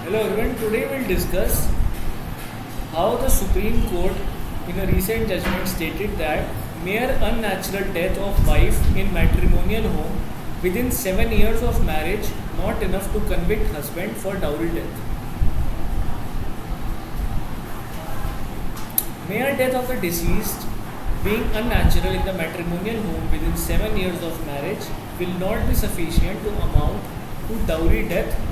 Hello everyone, today we'll discuss how the Supreme Court in a recent judgment stated that mere unnatural death of wife in matrimonial home within 7 years of marriage not enough to convict husband for dowry death. Mere death of the deceased being unnatural in the matrimonial home within 7 years of marriage will not be sufficient to amount to dowry death.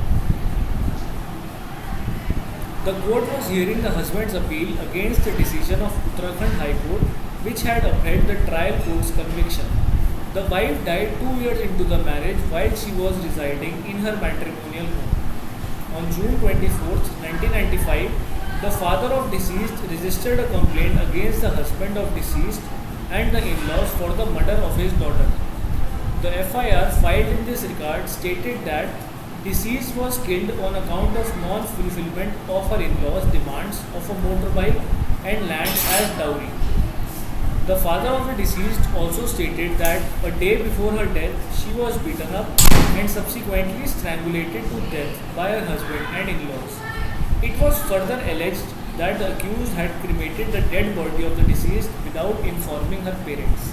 The court was hearing the husband's appeal against the decision of Uttarakhand High Court, which had upheld the trial court's conviction. The wife died 2 years into the marriage while she was residing in her matrimonial home. On June 24, 1995, the father of deceased registered a complaint against the husband of deceased and the in-laws for the murder of his daughter. The FIR filed in this regard stated that deceased was killed on account of non-fulfillment of her in-laws' demands of a motorbike and land as dowry. The father of the deceased also stated that a day before her death, she was beaten up and subsequently strangulated to death by her husband and in-laws. It was further alleged that the accused had cremated the dead body of the deceased without informing her parents.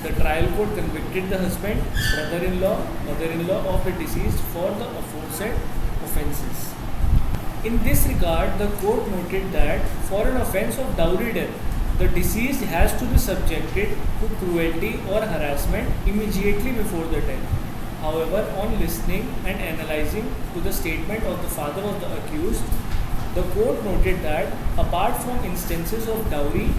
The trial court convicted the husband, brother-in-law, mother-in-law of the deceased for the aforesaid offences. In this regard, the court noted that for an offence of dowry death, the deceased has to be subjected to cruelty or harassment immediately before the death. However, on listening and analysing to the statement of the father of the accused, the court noted that apart from instances of dowry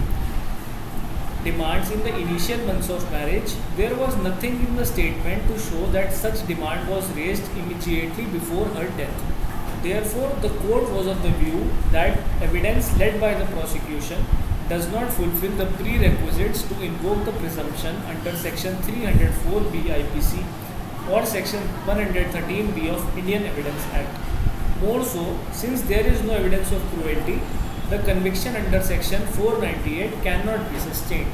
demands in the initial months of marriage, there was nothing in the statement to show that such demand was raised immediately before her death. Therefore, the court was of the view that evidence led by the prosecution does not fulfill the prerequisites to invoke the presumption under Section 304B IPC or Section 113B of Indian Evidence Act. More so, since there is no evidence of cruelty, the conviction under Section 498 cannot be sustained.